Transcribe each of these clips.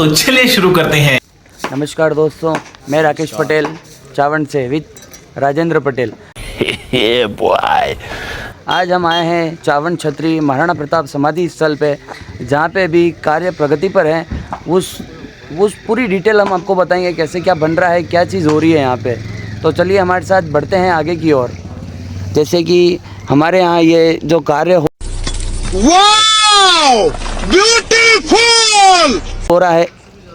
तो चलिए शुरू करते हैं। नमस्कार दोस्तों, मैं राकेश पटेल चावंड से विद राजेंद्र पटेल। आज हम आए हैं चावंड छतरी महाराणा प्रताप समाधि स्थल पे, जहाँ पे भी कार्य प्रगति पर है। उस पूरी डिटेल हम आपको बताएंगे, कैसे क्या बन रहा है, क्या चीज़ हो रही है यहाँ पे। तो चलिए हमारे साथ बढ़ते हैं आगे की ओर। जैसे कि हमारे यहाँ ये जो कार्य हो रहा है,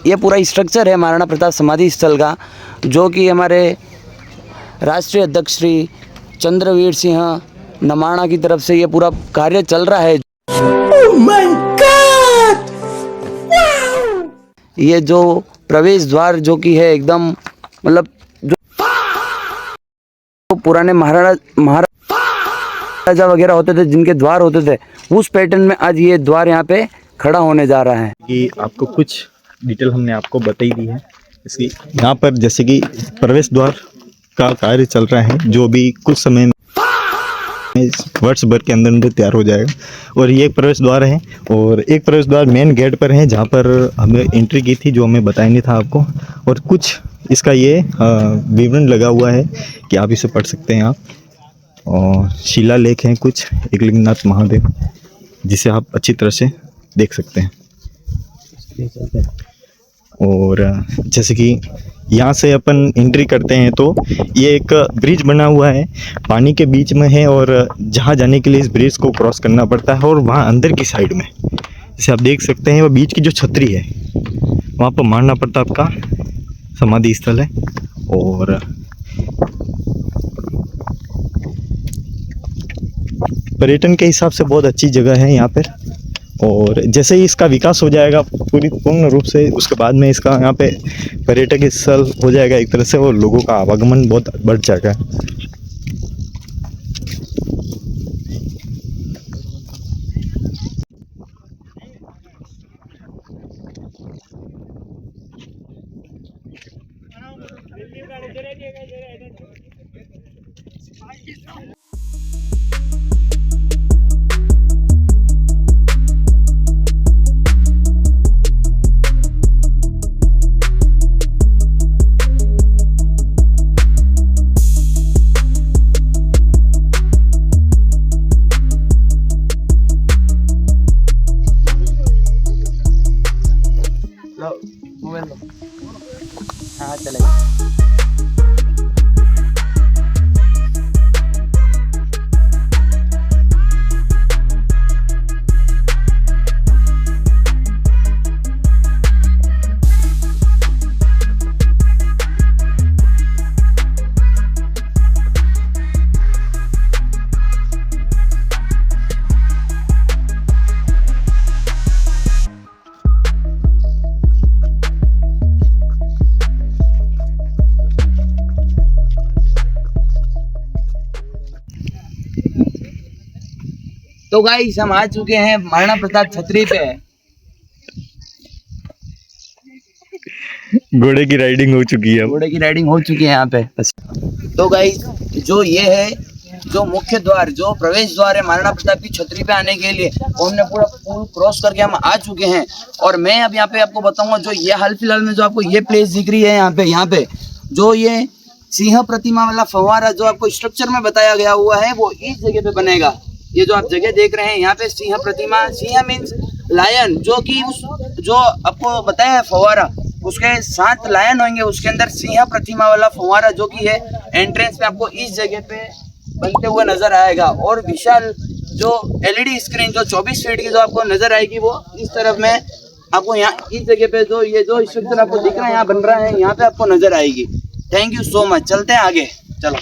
ये पूरा स्ट्रक्चर है महाराणा प्रताप समाधि स्थल का, जो कि हमारे राष्ट्रीय अध्यक्ष श्री चंद्रवीर सिंह नमाणा की तरफ से ये पूरा कार्य चल रहा है। Oh my God! Wow! ये जो प्रवेश द्वार जो कि है एकदम मतलब जो पुराने महाराजा वगैरह होते थे, जिनके द्वार होते थे, उस पैटर्न में आज ये द्वार यहाँ पे खड़ा होने जा रहा है। कि आपको कुछ डिटेल हमने आपको बताई दी है। इसकी यहाँ पर जैसे कि प्रवेश द्वार का कार्य चल रहा है, जो भी कुछ समय में वर्ष भर के अंदर अंदर तैयार हो जाएगा। और ये एक प्रवेश द्वार है, और एक प्रवेश द्वार मेन गेट पर है, जहाँ पर हमें एंट्री की थी, जो हमें बताया नहीं था आपको। और कुछ इसका ये विवरण लगा हुआ है कि आप इसे पढ़ सकते हैं आप। और शिलालेख हैं कुछ एकलिंगनाथ महादेव, जिसे आप अच्छी तरह से देख सकते हैं। और जैसे कि यहाँ से अपन एंट्री करते हैं तो ये एक ब्रिज बना हुआ है, पानी के बीच में है, और जहाँ जाने के लिए इस ब्रिज को क्रॉस करना पड़ता है। और वहाँ अंदर की साइड में जैसे आप देख सकते हैं, वो बीच की जो छतरी है, वहाँ पर महाराणा प्रताप का समाधि स्थल है। और पर्यटन के हिसाब से बहुत अच्छी जगह है यहाँ पर। और जैसे ही इसका विकास हो जाएगा पूर्ण रूप से, उसके बाद में इसका यहाँ पे पर्यटक स्थल हो जाएगा एक तरह से, और लोगों का आवागमन बहुत बढ़ जाएगा। हाँ चलेगा। तो गाइस, हम आ चुके हैं महाराणा प्रताप छतरी पे। घोड़े की राइडिंग हो चुकी है, यहाँ पे। तो गाइस, जो ये है जो मुख्य द्वार, जो प्रवेश द्वार है महाराणा प्रताप की छतरी पे आने के लिए, वो हमने पूरा पुल क्रॉस करके हम आ चुके हैं। और मैं अब यहाँ पे आपको बताऊंगा, जो ये हाल फिलहाल में जो आपको ये प्लेस दिख रही है यहाँ पे जो ये सिंह प्रतिमा वाला फव्वारा जो आपको स्ट्रक्चर में बताया गया हुआ है, वो इस जगह पे बनेगा। ये जो आप जगह देख रहे हैं यहाँ पे सिंह प्रतिमा, सिंह मीन्स लायन, जो कि उस जो आपको बताया है फव्वारा, उसके 7 लायन होंगे, उसके अंदर सिंह प्रतिमा वाला फव्वारा जो कि है एंट्रेंस में आपको इस जगह पे बनते हुए नजर आएगा। और विशाल जो LED स्क्रीन जो 24 फीट की जो आपको नजर आएगी, वो इस तरफ में आपको यहाँ इस जगह पे जो ये जो स्ट्रक्चर आपको दिख रहा है यहाँ बन रहा है, यहाँ पे आपको नजर आएगी। Thank you so much. चलते हैं आगे, चलो।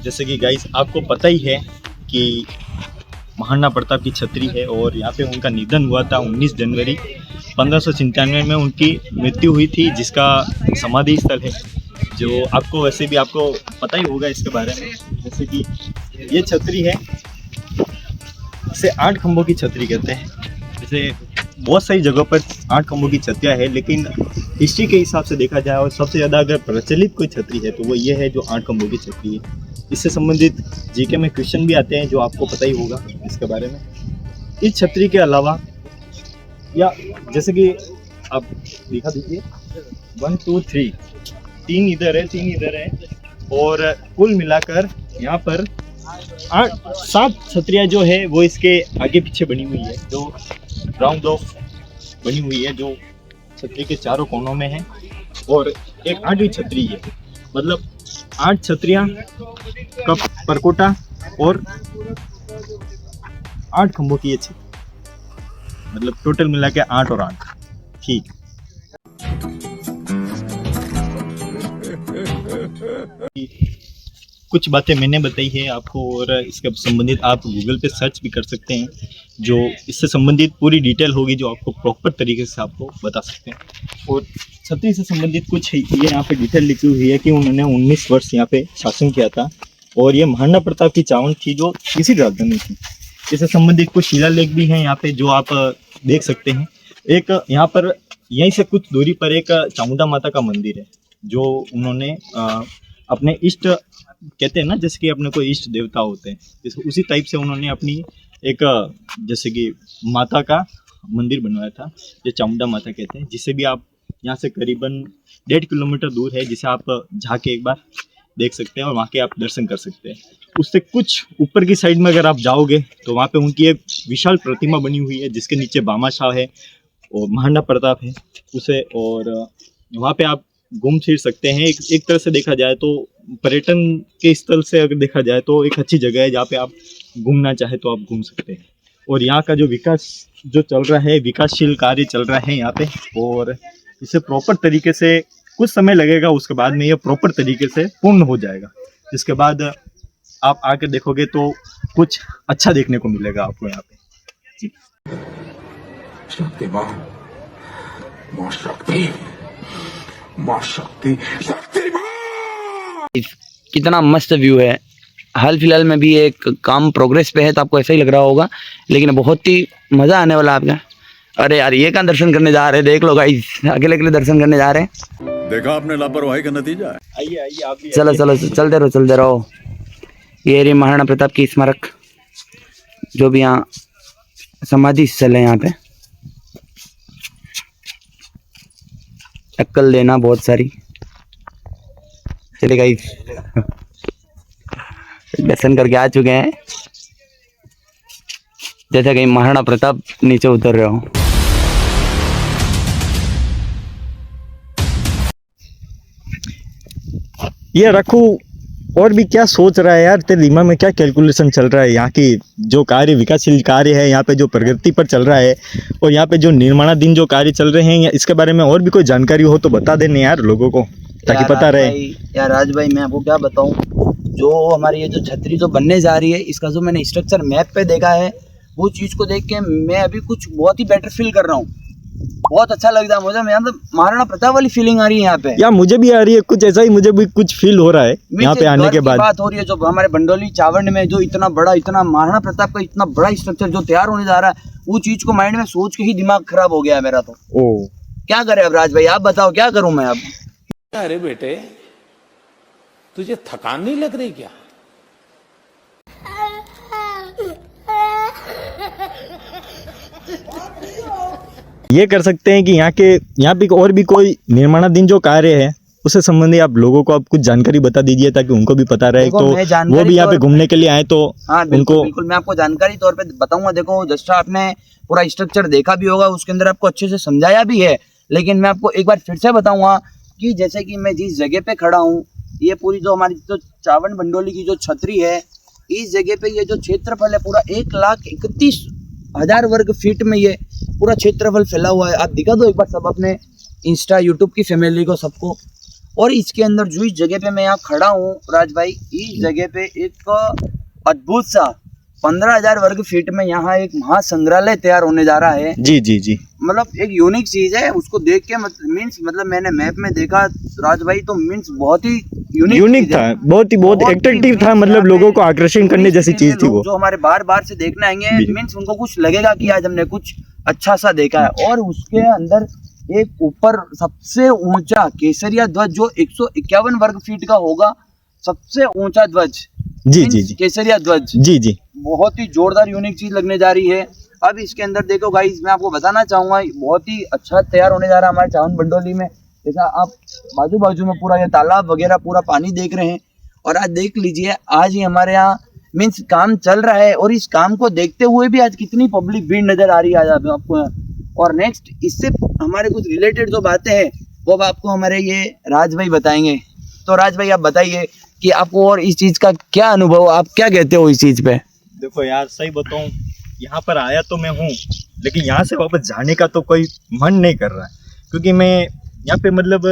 जैसे कि गाइस, आपको पता ही है कि महाराणा प्रताप की छतरी है, और यहाँ पे उनका निधन हुआ था 19 जनवरी 1597 में उनकी मृत्यु हुई थी, जिसका समाधि स्थल है, जो आपको वैसे भी आपको पता ही होगा इसके बारे में। जैसे कि ये छतरी है, इसे 8 खंभों की छतरी कहते हैं। जैसे बहुत सारी जगहों पर 8 खंभों की छतरियाँ है, लेकिन हिस्ट्री के हिसाब से देखा जाए और सबसे ज़्यादा अगर प्रचलित कोई छतरी है तो वो ये है जो 8 खंभों की छतरी है। इससे संबंधित जीके में क्वेश्चन भी आते हैं जो आपको पता ही होगा इसके बारे में। इस छतरी के अलावा या जैसे कि आप दिखा दीजिए 1 2 3 3 इधर है 3 इधर है और कुल मिलाकर यहाँ पर 7 छतरियाँ जो है वो इसके आगे पीछे बनी हुई है, जो राउंड ऑफ बनी हुई है, जो छतरी के चारों कोनों में है। और एक 8वीं छतरी है, मतलब 8 छतरियाँ का परकोटा और 8 खंभों की ये छतरी, मतलब टोटल मिला के 8 और 8। ठीक, कुछ बातें मैंने बताई है आपको और इसके संबंधित आप गूगल पे सर्च भी कर सकते हैं, जो इससे संबंधित पूरी डिटेल होगी जो आपको प्रॉपर तरीके से आपको बता सकते हैं। और छतरी से संबंधित कुछ ये यहाँ पे डिटेल लिखी हुई है कि उन्होंने 19 वर्ष यहाँ पे शासन किया था और ये महाराणा प्रताप की चावन थी जो इसी राजधानी थी। इससे संबंधित कुछ शिलालेख भी हैं यहाँ पे जो आप देख सकते हैं। एक यहाँ पर यहीं से कुछ दूरी पर एक चामुंडा माता का मंदिर है जो उन्होंने अपने इष्ट कहते हैं ना, जैसे कि अपने कोई इष्ट देवता होते हैं, जैसे उसी टाइप से उन्होंने अपनी एक जैसे कि माता का मंदिर बनवाया था जो चामुंडा माता कहते हैं, जिसे भी आप यहाँ से करीबन 1.5 किलोमीटर दूर है, जिसे आप जाके एक बार देख सकते हैं और वहाँ के आप दर्शन कर सकते हैं। उससे कुछ ऊपर की साइड में अगर आप जाओगे तो वहाँ पे उनकी एक विशाल प्रतिमा बनी हुई है जिसके नीचे भामाशाह है और महाराणा प्रताप है उसे, और वहाँ पे आप घूम फिर सकते हैं। एक तरह से देखा जाए तो पर्यटन के स्थल से अगर देखा जाए तो एक अच्छी जगह है जहाँ पे आप घूमना चाहे तो आप घूम सकते हैं। और यहाँ का जो विकास जो चल रहा है, विकासशील कार्य चल रहा है यहाँ पे, और इसे प्रॉपर तरीके से कुछ समय लगेगा, उसके बाद में ये प्रॉपर तरीके से पूर्ण हो जाएगा, जिसके बाद आप आकर देखोगे तो कुछ अच्छा देखने को मिलेगा आपको यहाँ पे। शक्तिमान, मां शक्ति, मां शक्ति, शक्तिमान। कितना मस्त व्यू है। हाल फिलहाल में भी एक काम प्रोग्रेस पे है तो आपको ऐसा ही लग रहा होगा, लेकिन बहुत ही मज़ा आने वाला आपका। अरे यार, ये कहाँ दर्शन करने जा रहे हैं, देख लो गाइस, अकेले अकेले दर्शन करने जा रहे हैं। देखा आपने लापरवाही का नतीजा है। आइए आइए आप भी चलो चलो चलते रहो। ये रही महाराणा प्रताप की स्मारक, जो भी यहाँ समाधि स्थल है। यहाँ पे टक्कल देना बहुत सारी। चले गाइस, दर्शन करके आ चुके हैं, जैसे कहीं महाराणा प्रताप नीचे उतर रहे हो। ये रखू और भी क्या सोच रहा है यार, तेरे दिमाग में क्या कैलकुलेशन चल रहा है? यहाँ की जो कार्य विकासशील कार्य है, यहाँ पे जो प्रगति पर चल रहा है, और यहाँ पे जो निर्माणाधीन जो कार्य चल रहे हैं, इसके बारे में और भी कोई जानकारी हो तो बता देने यार लोगों को, ताकि पता रहे। यार राज भाई, मैं आपको क्या बताऊं, जो हमारी ये जो छतरी जो बनने जा रही है, इसका जो मैंने स्ट्रक्चर मैप पे देखा है, वो चीज़ को देख के मैं अभी कुछ बहुत ही बेटर फील कर रहा हूँ। बहुत अच्छा लग रहा है मुझे। मैं मतलब महाराणा प्रताप वाली फीलिंग आ रही है यहाँ पे। यार मुझे भी आ रही है कुछ ऐसा ही, मुझे भी कुछ फील हो रहा है यहाँ पे आने के बाद। बात हो रही है जो हमारे बंडोली चावंड में जो इतना महाराणा प्रताप का इतना बड़ा स्ट्रक्चर जो तैयार होने जा रहा है, वो चीज को माइंड में सोच के ही दिमाग खराब हो गया है मेरा। तो ओ क्या करे अब राज भाई, आप बताओ क्या करूं मैं अब। अरे बेटे, तुझे थकान नहीं लग रही क्या? ये कर सकते हैं कि यहाँ पे और भी कोई निर्माणाधीन जो कार्य है उससे संबंधी आप लोगों को आप कुछ जानकारी बता दीजिए, ताकि उनको भी पता रहे, तो वो भी यहाँ पे घूमने के लिए आए तो हाँ उनको बिल्कुल मैं आपको जानकारी तौर पे बताऊंगा। देखो, जैसा आपने पूरा स्ट्रक्चर देखा भी होगा, उसके अंदर आपको अच्छे से समझाया भी है, लेकिन मैं आपको एक बार फिर से बताऊंगा कि जैसे कि मैं जिस जगह पे खड़ा हूँ, ये पूरी जो हमारी जो चावंड बंडोली की जो छतरी है, इस जगह पे ये जो क्षेत्रफल है पूरा 1,31,000 वर्ग फीट में ये पूरा क्षेत्रफल फैला हुआ है। आप दिखा दो एक बार सब अपने इंस्टा यूट्यूब की फैमिली को, सबको। और इसके अंदर जो इस जगह पे मैं यहाँ खड़ा हूँ राज भाई, इस जगह पे एक अद्भुत सा 15,000 वर्ग फीट में यहाँ एक महासंग्रहालय तैयार होने जा रहा है। जी जी जी, मतलब एक यूनिक चीज है, उसको देख के मतलब मैंने मैप में देखा राज भाई, तो मीन्स बहुत ही यूनिक था, बहुत एट्रैक्टिव था, मतलब लोगों को आकर्षण करने जैसी चीज थी वो। जो हमारे बार बार से देखने आएंगे, मीन्स उनको कुछ लगेगा कि आज हमने कुछ अच्छा सा देखा है। और उसके अंदर एक ऊपर सबसे ऊंचा केसरिया ध्वज जो 151 वर्ग फीट का होगा, सबसे ऊंचा ध्वज, जी जी जी केसरिया ध्वज, जी जी बहुत ही जोरदार यूनिक चीज लगने जा रही है। अब इसके अंदर देखो गाइस, मैं आपको बताना चाहूंगा, बहुत ही अच्छा तैयार होने जा रहा है हमारे चावन बंडोली में। जैसा आप बाजू बाजू में पूरा ये तालाब वगैरह पूरा पानी देख रहे हैं। और आज देख लीजिए, आज ही हमारे यहाँ मीन्स काम चल रहा है, और इस काम को देखते हुए भी आज कितनी पब्लिक भीड़ नजर आ रही है आज आपको यहाँ। और नेक्स्ट इससे हमारे कुछ रिलेटेड जो बातें हैं वो अब आपको हमारे ये राज भाई बताएंगे। तो राज भाई आप बताइए कि आपको और इस चीज का क्या अनुभव, आप क्या कहते हो इस चीज पे? देखो यार, सही बताऊं, यहाँ पर आया तो मैं हूँ, लेकिन यहाँ से वापस जाने का तो कोई मन नहीं कर रहा है, क्योंकि मैं यहाँ पे मतलब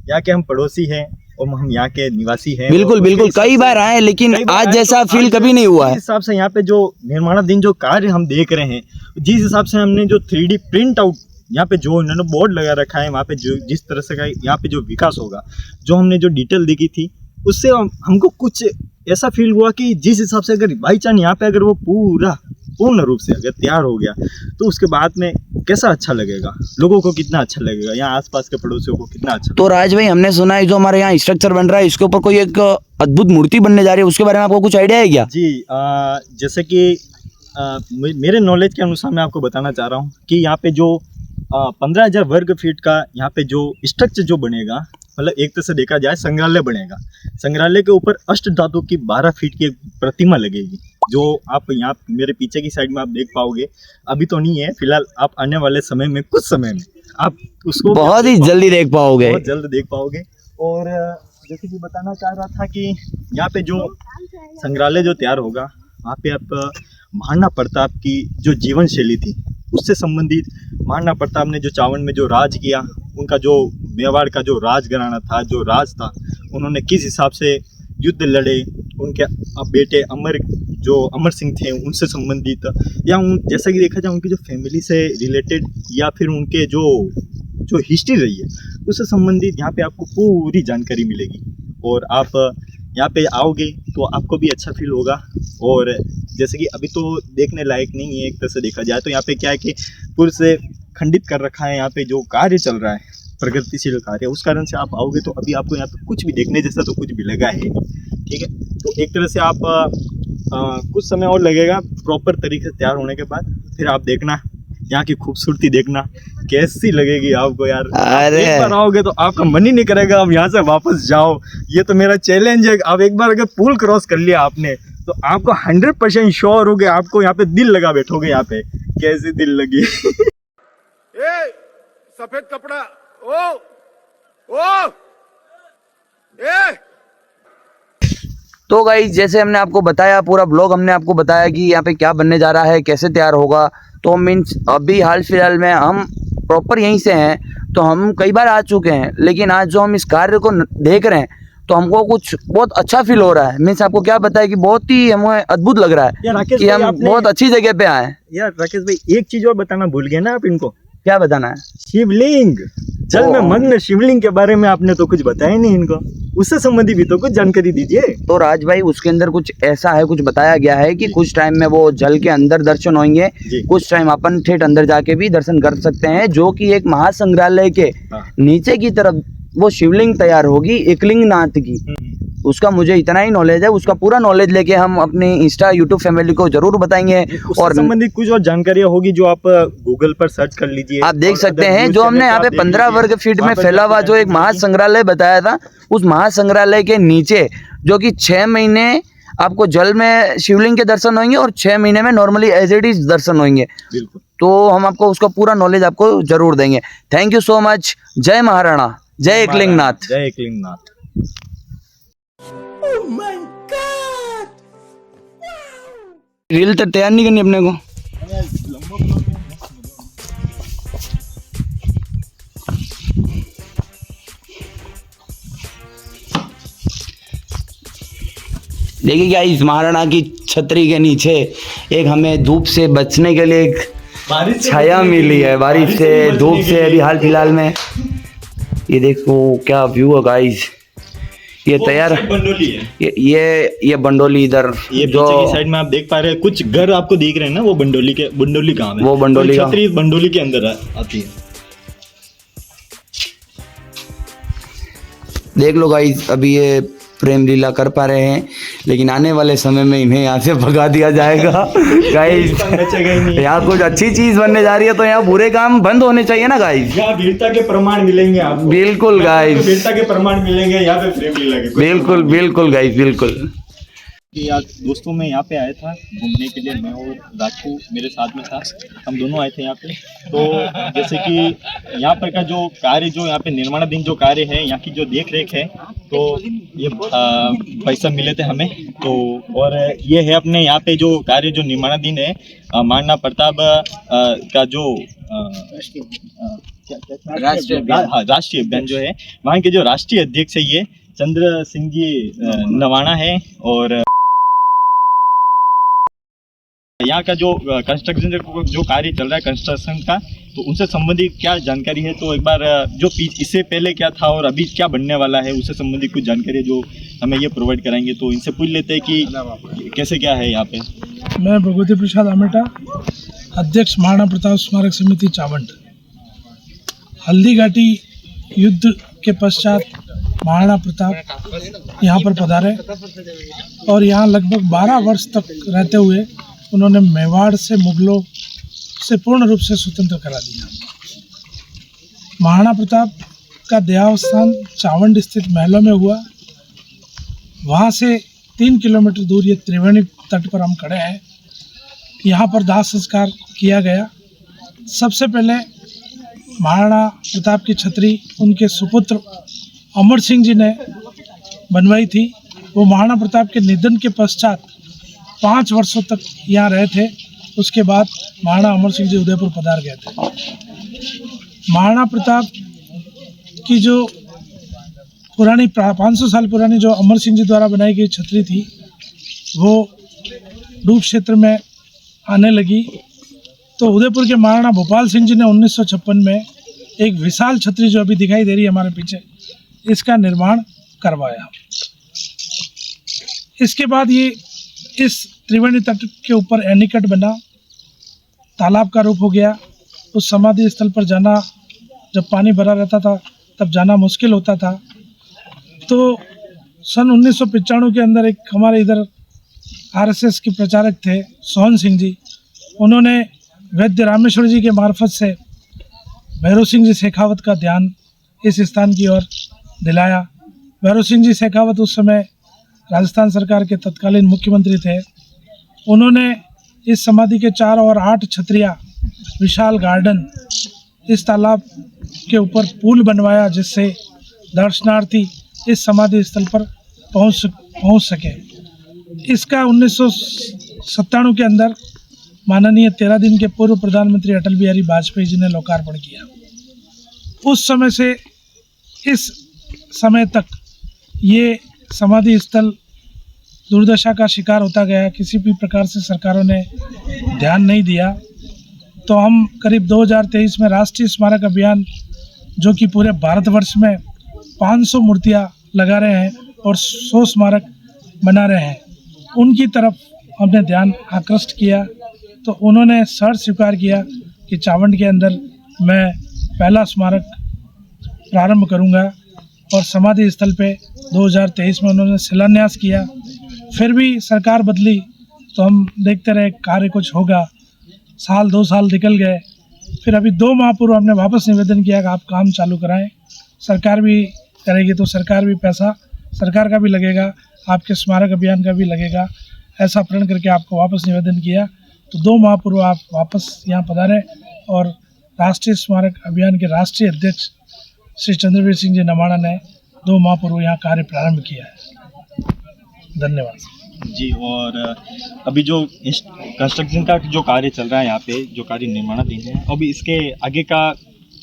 यहाँ के हम पड़ोसी हैं और हम यहाँ के निवासी हैं। बिल्कुल बिल्कुल, कई बार आए, लेकिन आज जैसा फील कभी नहीं हुआ है। जिस हिसाब से यहाँ पे जो निर्माणाधीन जो कार्य हम देख रहे हैं, जिस हिसाब से हमने जो 3D प्रिंट आउट यहाँ पे जो उन्होंने बोर्ड लगा रखा है, वहाँ पे जो जिस तरह से का यहाँ पे जो विकास होगा, जो हमने जो डिटेल देखी थी, उससे हमको कुछ ऐसा फील हुआ कि जिस हिसाब से अगर बाई चांस यहाँ पे अगर वो पूर्ण रूप से अगर तैयार हो गया तो उसके बाद में कैसा अच्छा लगेगा, लोगों को कितना अच्छा लगेगा, यहाँ आसपास के पड़ोसियों को कितना अच्छा। तो राज भाई, हमने सुना है जो हमारे यहाँ स्ट्रक्चर बन रहा है, इसके ऊपर कोई एक अद्भुत मूर्ति बनने जा रही है, उसके बारे में आपको कुछ आइडिया है क्या? जी, जैसे कि मेरे नॉलेज के अनुसार मैं आपको बताना चाह रहा हूँ कि यहाँ पे जो 15,000 वर्ग फीट का यहाँ पे जो स्ट्रक्चर जो बनेगा, मतलब एक तरह से देखा जाए संग्रहालय बनेगा। संग्रहालय के ऊपर अष्ट धातु की 12 फीट की एक प्रतिमा लगेगी, जो आप यहाँ मेरे पीछे की साइड में आप देख पाओगे। अभी तो नहीं है फिलहाल, आप आने वाले समय में, कुछ समय में आप उसको बहुत ही जल्दी देख पाओगे, बहुत जल्द देख पाओगे। और जैसे कि बताना चाह रहा था कि यहाँ पे जो संग्रहालय जो तैयार होगा, वहाँ पे आप महाराणा प्रताप की जो जीवन शैली थी उससे संबंधित, महाराणा प्रताप ने जो चावन में जो राज किया, उनका जो मेवाड़ का जो राजघराना था, जो राज था, उन्होंने किस हिसाब से युद्ध लड़े, उनके बेटे अमर सिंह थे, उनसे संबंधित, या जैसा कि देखा जाए उनकी जो फैमिली से रिलेटेड, या फिर उनके जो हिस्ट्री रही है उससे संबंधित यहाँ पे आपको पूरी जानकारी मिलेगी। और आप यहाँ पे आओगे तो आपको भी अच्छा फील होगा। और जैसे कि अभी तो देखने लायक नहीं है, एक तरह से देखा जाए तो यहाँ पे क्या है कि पूरे से खंडित कर रखा है, यहाँ पे जो कार्य चल रहा है, प्रगतिशील कार्य, उस कारण से आप आओगे तो अभी आपको यहाँ पे कुछ भी देखने जैसा तो कुछ भी लगा है, ठीक है। तो एक तरह से आप कुछ समय और लगेगा प्रॉपर तरीके से तैयार होने के बाद, फिर आप देखना यहाँ की खूबसूरती, देखना कैसी लगेगी आपको यार। अरे एक बार आओगे तो आपका मन ही नहीं करेगा अब यहाँ से वापस जाओ। ये तो मेरा चैलेंज है, आप एक बार अगर पुल क्रॉस कर लिया आपने तो आपको 100% श्योर हो गया, आपको यहाँ पे दिल लगा बैठोगे। यहाँ पे कैसी दिल लगी ए सफेद कपड़ा, ओ ए। तो गाइस, जैसे हमने आपको बताया, पूरा ब्लॉग हमने आपको बताया कि यहाँ पे क्या बनने जा रहा है, कैसे तैयार होगा। तो मीन्स अभी हाल फिलहाल में हम प्रॉपर यहीं से हैं, तो हम कई बार आ चुके हैं, लेकिन आज जो हम इस कार्य को देख रहे हैं तो हमको कुछ बहुत अच्छा फील हो रहा है। मीन्स आपको क्या बताया कि बहुत ही हमें अद्भुत लग रहा है कि हम बहुत अच्छी जगह पे आए। यार राकेश भाई, एक चीज और बताना भूल गए ना आप इनको। क्या बताना है? शिवलिंग, जल में मग्न शिवलिंग के बारे में आपने तो कुछ बताया नहीं इनको, उससे संबंधित भी तो कुछ जानकारी दीजिए। तो राज भाई, उसके अंदर कुछ ऐसा है, कुछ बताया गया है कि कुछ टाइम में वो जल के अंदर दर्शन होंगे, कुछ टाइम अपन ठेठ अंदर जाके भी दर्शन कर सकते हैं, जो कि एक महासंग्रहालय के नीचे की तरफ वो शिवलिंग तैयार होगी एकलिंग नाथ की। उसका मुझे इतना ही नॉलेज है, उसका पूरा नॉलेज लेके हम अपनी इंस्टा यूट्यूब फैमिली को जरूर बताएंगे। और संबंधित कुछ और जानकारियां होगी जो आप गूगल पर सर्च कर लीजिए, आप देख सकते हैं। जो हमने यहाँ पे 15 वर्ग फीट में फैला हुआ जो एक महासंग्रहालय बताया था, उस महासंग्रहालय के नीचे जो कि 6 महीने आपको जल में शिवलिंग के दर्शन होंगे और 6 महीने में नॉर्मली एज इट इज दर्शन होंगे। तो हम आपको उसका पूरा नॉलेज आपको जरूर देंगे। Thank you so much. जय महाराणा, जय एकलिंग नाथ, जय एकलिंग नाथ। Oh my God! रील तो तैयार नहीं करनी अपने को। देखिए क्या, इस महाराणा की छतरी के नीचे एक हमें धूप से बचने के लिए एक छाया मिली है, बारिश से, धूप से। अभी हाल फिलहाल में ये देखो क्या व्यू है गाइस, ये तैयार बंडोली है। ये बंडोली इधर ये जो पीछे की साइड में आप देख पा रहे हैं कुछ घर आपको दिख रहे हैं ना, वो बंडोली काम है। वो बंडोली तो का- छतरी बंडोली के अंदर आती है। देख लो गाइस, अभी ये प्रेम लीला कर पा रहे हैं, लेकिन आने वाले समय में इन्हें यहाँ से भगा दिया जाएगा। गाइस बचेगा ही नहीं। यहाँ कुछ अच्छी चीज बनने जा रही है, तो यहाँ बुरे काम बंद होने चाहिए ना गाइस। यहाँ वीरता के प्रमाण मिलेंगे आपको। बिल्कुल गाइस, वीरता के प्रमाण मिलेंगे यहाँ पे प्रेम लीला के। बिल्कुल बिल्कुल गाइस, बिल्कुल। आज दोस्तों मैं यहाँ पे आया था घूमने के लिए, मैं और राजू मेरे साथ में था, हम दोनों आए थे यहाँ पे। तो जैसे कि यहाँ पर का जो कार्य, जो यहाँ पे निर्माणाधीन जो कार्य है, यहाँ की जो देख रेख है, तो ये पैसा मिले थे हमें। तो और ये है अपने यहाँ पे जो कार्य जो निर्माणाधीन है, महाराणा प्रताप का जो राष्ट्रीय अभियान जो है, वहाँ के जो राष्ट्रीय अध्यक्ष है ये चंद्र सिंह जी नवाणा है। और यहाँ का जो कंस्ट्रक्शन जो कार्य चल रहा है कंस्ट्रक्शन का, तो उनसे संबंधित क्या जानकारी है, तो एक बार जो इससे पहले क्या था और अभी क्या बनने वाला है, उससे संबंधित कुछ जानकारी जो हमें ये प्रोवाइड कराएंगे। तो इनसे पूछ लेते हैं कि कैसे क्या है यहाँ पे। मैं भगवती प्रसाद आमेटा, अध्यक्ष महाराणा प्रताप स्मारक समिति चावंड। हल्दी घाटी युद्ध के पश्चात महाराणा प्रताप यहाँ पर पधारे और यहाँ लगभग 12 वर्ष तक रहते हुए उन्होंने मेवाड़ से मुगलों से पूर्ण रूप से स्वतंत्र करा दिया। महाराणा प्रताप का देहावसान चावंड स्थित महलों में हुआ। वहाँ से 3 किलोमीटर दूर ये त्रिवेणी तट पर हम खड़े हैं। यहाँ पर दाह संस्कार किया गया। सबसे पहले महाराणा प्रताप की छतरी उनके सुपुत्र अमर सिंह जी ने बनवाई थी। वो महाराणा प्रताप के निधन के पश्चात 5 वर्षों तक यहाँ रहे थे। उसके बाद महाराणा अमर सिंह जी उदयपुर पधार गए थे। महाराणा प्रताप की जो पुरानी 500 साल पुरानी जो अमर सिंह जी द्वारा बनाई गई छतरी थी, वो डूब क्षेत्र में आने लगी। तो उदयपुर के महाराणा भोपाल सिंह जी ने 1956 में एक विशाल छतरी जो अभी दिखाई दे रही है हमारे पीछे, इसका निर्माण करवाया। इसके बाद ये इस त्रिवेणी तट के ऊपर एनीकट बना, तालाब का रूप हो गया। उस समाधि स्थल पर जाना, जब पानी भरा रहता था तब जाना मुश्किल होता था। तो सन 1995 के अंदर एक हमारे इधर आरएसएस के प्रचारक थे सोहन सिंह जी, उन्होंने वैद्य रामेश्वर जी के मार्फत से भैरव सिंह जी शेखावत का ध्यान इस स्थान की ओर दिलाया। भैरव सिंह जी शेखावत उस समय राजस्थान सरकार के तत्कालीन मुख्यमंत्री थे। उन्होंने इस समाधि के 4 और 8 छतरियाँ, विशाल गार्डन, इस तालाब के ऊपर पुल बनवाया जिससे दर्शनार्थी इस समाधि स्थल पर पहुंच सके। इसका 1997 के अंदर माननीय 13 दिन के पूर्व प्रधानमंत्री अटल बिहारी वाजपेयी जी ने लोकार्पण किया। उस समय से इस समय तक ये समाधि स्थल दुर्दशा का शिकार होता गया। किसी भी प्रकार से सरकारों ने ध्यान नहीं दिया। तो हम करीब 2023 में राष्ट्रीय स्मारक अभियान, जो कि पूरे भारतवर्ष में 500 मूर्तियाँ लगा रहे हैं और 100 स्मारक बना रहे हैं, उनकी तरफ हमने ध्यान आकृष्ट किया। तो उन्होंने शर्त स्वीकार किया कि चावंड के अंदर मैं पहला स्मारक प्रारंभ करूंगा और समाधि स्थल पे 2023 में उन्होंने शिलान्यास किया। फिर भी सरकार बदली तो हम देखते रहे कार्य कुछ होगा। साल 2 साल निकल गए। फिर अभी 2 माह पूर्व हमने वापस निवेदन किया कि आप काम चालू कराएं। सरकार भी करेगी तो सरकार भी पैसा सरकार का भी लगेगा, आपके स्मारक अभियान का भी लगेगा। ऐसा प्रण करके आपको वापस निवेदन किया। तो 2 माह पूर्व आप वापस यहाँ पधारे और राष्ट्रीय स्मारक अभियान के राष्ट्रीय अध्यक्ष श्री चंद्रवीर सिंह जी नवाणा ने 2 माह पूर्व यहाँ कार्य प्रारंभ किया है। धन्यवाद जी। और अभी जो कंस्ट्रक्शन का जो कार्य चल रहा है यहाँ पे, जो कार्य निर्माणाधीन है, अभी इसके आगे का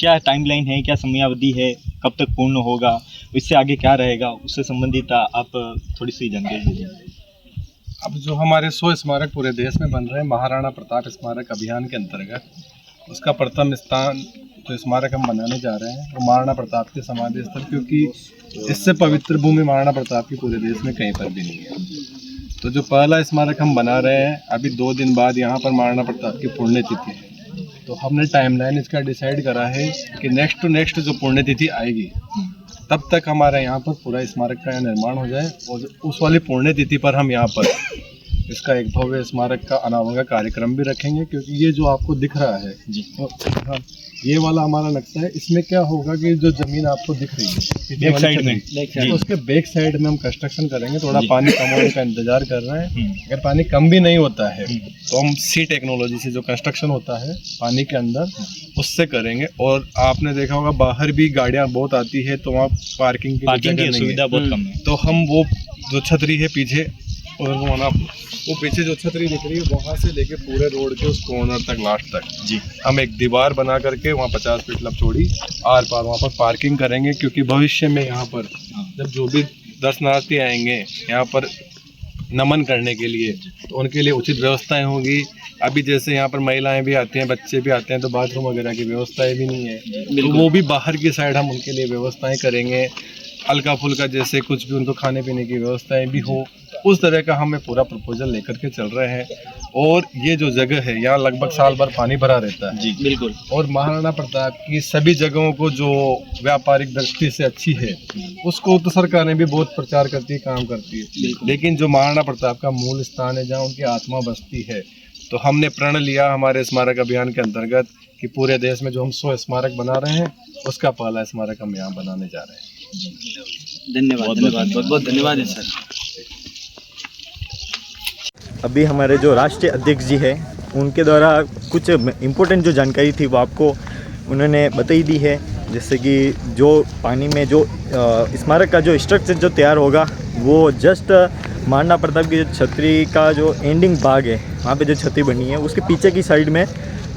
क्या टाइमलाइन है, क्या समयावधि है, कब तक पूर्ण होगा, इससे आगे क्या रहेगा, उससे संबंधित आप थोड़ी सी जानकारी दीजिए। अब जो हमारे 100 स्मारक पूरे देश में बन रहे हैं महाराणा प्रताप स्मारक अभियान के अंतर्गत, उसका प्रथम स्थान जो स्मारक हम बनाने जा रहे हैं वो महाराणा प्रताप के समाधि स्थल, क्योंकि इससे पवित्र भूमि महाराणा प्रताप की पूरे देश में कहीं पर भी नहीं है। तो जो पहला स्मारक हम बना रहे हैं, अभी 2 दिन बाद यहाँ पर महाराणा प्रताप की पुण्यतिथि है, तो हमने टाइमलाइन इसका डिसाइड करा है कि नेक्स्ट टू नेक्स्ट जो पुण्यतिथि आएगी तब तक हमारे यहाँ पर पूरा स्मारक का निर्माण हो जाए, और उस वाली पुण्यतिथि पर हम यहाँ पर इसका एक भव्य स्मारक का अनावरण का कार्यक्रम भी रखेंगे। क्योंकि ये जो आपको दिख रहा है जी, हाँ, ये वाला हमारा नक्शा है। इसमें क्या होगा कि जो जमीन आपको दिख रही है बैक साइड में, तो उसके बैक साइड में हम कंस्ट्रक्शन करेंगे। थोड़ा पानी कम होने का इंतजार कर रहे हैं। अगर पानी कम भी नहीं होता है तो हम सी टेक्नोलॉजी से जो कंस्ट्रक्शन होता है पानी के अंदर, उससे करेंगे। और आपने देखा होगा बाहर भी गाड़ियाँ बहुत आती है, तो वहाँ पार्किंग की सुविधा बहुत कम है। तो हम वो जो छतरी है पीछे, और वो पीछे जो छतरी दिख रही है वहाँ से लेके पूरे रोड के उस कॉर्नर तक लास्ट तक जी हम एक दीवार बना करके वहाँ 50 फीट लंबचौड़ी आर पार वहाँ पर पार्किंग करेंगे। क्योंकि भविष्य में यहाँ पर जब जो भी दर्शनार्थी आएंगे यहाँ पर नमन करने के लिए, तो उनके लिए उचित व्यवस्थाएं होंगी। अभी जैसे यहाँ पर महिलाएं भी आती हैं, बच्चे भी आते हैं, तो बाथरूम वगैरह की व्यवस्थाएं भी नहीं है, तो वो भी बाहर की साइड हम उनके लिए व्यवस्थाएं करेंगे। हल्का फुल्का जैसे कुछ भी उनको खाने पीने की व्यवस्थाएं भी हो, उस तरह का हमें पूरा प्रपोजल लेकर के चल रहे हैं। और ये जो जगह है यहाँ लगभग साल भर पानी भरा रहता है जी बिल्कुल। और महाराणा प्रताप की सभी जगहों को जो व्यापारिक दृष्टि से अच्छी है उसको तो सरकारें भी बहुत प्रचार करती है, काम करती है। लेकिन जो महाराणा प्रताप का मूल स्थान है जहाँ उनकी आत्मा बसती है, तो हमने प्रण लिया हमारे स्मारक अभियान के अंतर्गत कि पूरे देश में जो हम 100 स्मारक बना रहे हैं उसका पहला स्मारक हम यहाँ बनाने जा रहे हैं। धन्यवाद, बहुत बहुत धन्यवाद है सर। अभी हमारे जो राष्ट्रीय अध्यक्ष जी है उनके द्वारा कुछ इम्पोर्टेंट जो जानकारी थी वो आपको उन्होंने बताई दी है। जैसे कि जो पानी में जो स्मारक का जो स्ट्रक्चर जो तैयार होगा वो जस्ट महाराणा प्रताप की छतरी का जो एंडिंग भाग है वहाँ पे जो छतरी बनी है उसके पीछे की साइड में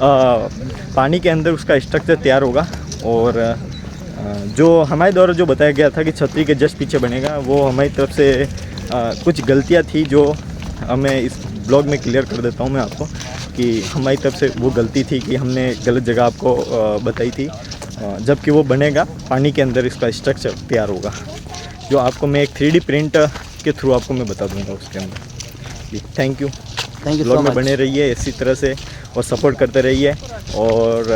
पानी के अंदर उसका स्ट्रक्चर तैयार होगा। और जो हमारे द्वारा जो बताया गया था कि छतरी के जस्ट पीछे बनेगा, वो हमारी तरफ से कुछ गलतियाँ थी जो हमें इस ब्लॉग में क्लियर कर देता हूँ मैं आपको कि हमारी तरफ से वो गलती थी कि हमने गलत जगह आपको बताई थी। जबकि वो बनेगा पानी के अंदर, इसका स्ट्रक्चर तैयार होगा जो आपको मैं एक 3D प्रिंट के थ्रू आपको मैं बता दूंगा उसके अंदर। जी थैंक यू ब्लॉग में बने रहिए इसी तरह से और सपोर्ट करते रहिए और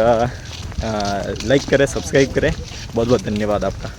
लाइक करें, सब्सक्राइब करें। बहुत बहुत धन्यवाद आपका।